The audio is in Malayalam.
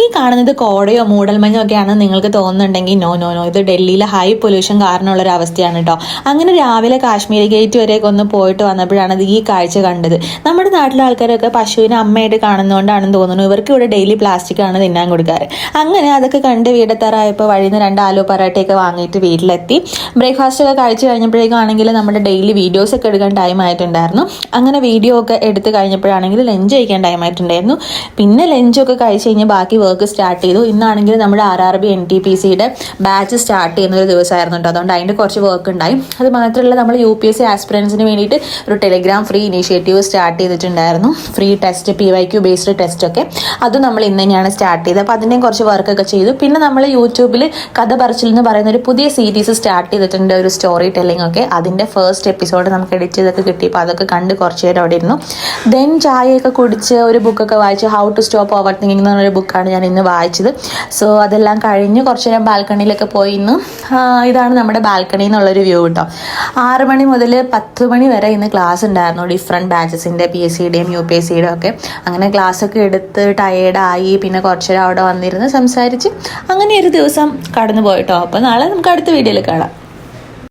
ഈ കാണുന്നത് കോടയോ മൂടൽമഞ്ഞോ ഒക്കെയാണെന്ന് നിങ്ങൾക്ക് തോന്നുന്നുണ്ടെങ്കിൽ നോ നോ നോ, ഇത് ഡൽഹിയിലെ ഹൈ പൊല്യൂഷൻ കാരണമുള്ളൊരു അവസ്ഥയാണ് കേട്ടോ. അങ്ങനെ രാവിലെ കാശ്മീരി ഗേറ്റ് വരെയൊക്കെ ഒന്ന് പോയിട്ട് വന്നപ്പോഴാണ് ഈ കാഴ്ച കണ്ടത്. നമ്മുടെ നാട്ടിലെ ആൾക്കാരൊക്കെ പശുവിനെ അമ്മയായിട്ട് കാണുന്നതുകൊണ്ടാണെന്ന് തോന്നുന്നു ഇവർക്ക് ഇവിടെ ഡെയിലി പ്ലാസ്റ്റിക് ആണ് തിന്നാൻ കൊടുക്കാറ്. അങ്ങനെ അതൊക്കെ കണ്ട് വീടെത്താറായപ്പോൾ വഴിയിൽ നിന്ന് 2 ആലു പറാട്ടയൊക്കെ വാങ്ങിയിട്ട് വീട്ടിലെത്തി. ബ്രേക്ക്ഫാസ്റ്റ് ഒക്കെ കഴിച്ച് കഴിഞ്ഞപ്പോഴേക്കാണെങ്കിൽ നമ്മുടെ ഡെയിലി വീഡിയോസ് ഒക്കെ എടുക്കാൻ ടൈം ആയിട്ടുണ്ടായിരുന്നു. അങ്ങനെ വീഡിയോ ഒക്കെ എടുത്ത് കഴിഞ്ഞപ്പോഴാണെങ്കിൽ ലഞ്ച് കഴിക്കാൻ ടൈം ആയിട്ടുണ്ടായിരുന്നു. പിന്നെ ലഞ്ചൊക്കെ കഴിച്ച് കഴിഞ്ഞ് ബാക്കി വർക്ക് സ്റ്റാർട്ട് ചെയ്തു. ഇന്നാണെങ്കിൽ നമ്മുടെ RRB NTPCയുടെ ബാച്ച് സ്റ്റാർട്ട് ചെയ്യുന്ന ഒരു ദിവസമായിരുന്നു കേട്ടോ. അതുകൊണ്ട് അതിൻ്റെ കുറച്ച് വർക്ക് ഉണ്ടായി. അത് മാത്രമല്ല നമ്മൾ UPSC ആസ്പിറൻസിന് വേണ്ടിയിട്ട് ഒരു ടെലിഗ്രാം ഫ്രീ ഇനീഷ്യേറ്റീവ് സ്റ്റാർട്ട് ചെയ്തിട്ടുണ്ടായിരുന്നു. Free test PYQ based test ഒക്കെ അത് നമ്മൾ ഇന്ന് തന്നെയാണ് സ്റ്റാർട്ട് ചെയ്തത്. അപ്പോൾ അതിൻ്റെയും കുറച്ച് വർക്കൊക്കെ ചെയ്തു. പിന്നെ നമ്മൾ യൂട്യൂബിൽ കഥ പറച്ചിൽ എന്ന് പറയുന്ന ഒരു പുതിയ സീരീസ് സ്റ്റാർട്ട് ചെയ്തിട്ടുണ്ട്, ഒരു സ്റ്റോറി ടെല്ലിംഗ് ഒക്കെ. അതിൻ്റെ ഫസ്റ്റ് എപ്പിസോഡ് നമുക്ക് എഡിറ്റ് ചെയ്തൊക്കെ കിട്ടിയപ്പോൾ അതൊക്കെ കണ്ട് കുറച്ച് നേരം അവിടെ ഇരുന്നു. ദെൻ ചായയൊക്കെ കുടിച്ച് ഒരു ബുക്കൊക്കെ വായിച്ച് how to stop overthinking എന്ന് പറഞ്ഞൊരു ബുക്കാണ് ഞാൻ ഇന്ന് വായിച്ചത്. സോ അതെല്ലാം കഴിഞ്ഞ് കുറച്ച് നേരം ബാൽക്കണിയിലൊക്കെ പോയി ഇന്ന്. ഇതാണ് നമ്മുടെ ബാൽക്കണി എന്നുള്ളൊരു വ്യൂ കേട്ടോ. 6 മണി മുതൽ 10 മണി വരെ ഇന്ന് ക്ലാസ് ഉണ്ടായിരുന്നു, ഡിഫറെൻറ്റ് ബാച്ചസിൻ്റെ PSCയുടെയും UPSCയുടെയും ഒക്കെ. അങ്ങനെ ക്ലാസ്സൊക്കെ എടുത്ത് ടയേർഡായി. പിന്നെ കുറച്ച് നേരം അവിടെ വന്നിരുന്ന് സംസാരിച്ച് അങ്ങനെ ഒരു ദിവസം കടന്നു പോയിട്ടോ. അപ്പോൾ നാളെ നമുക്ക് അടുത്ത വീഡിയോയിൽ കാണാം.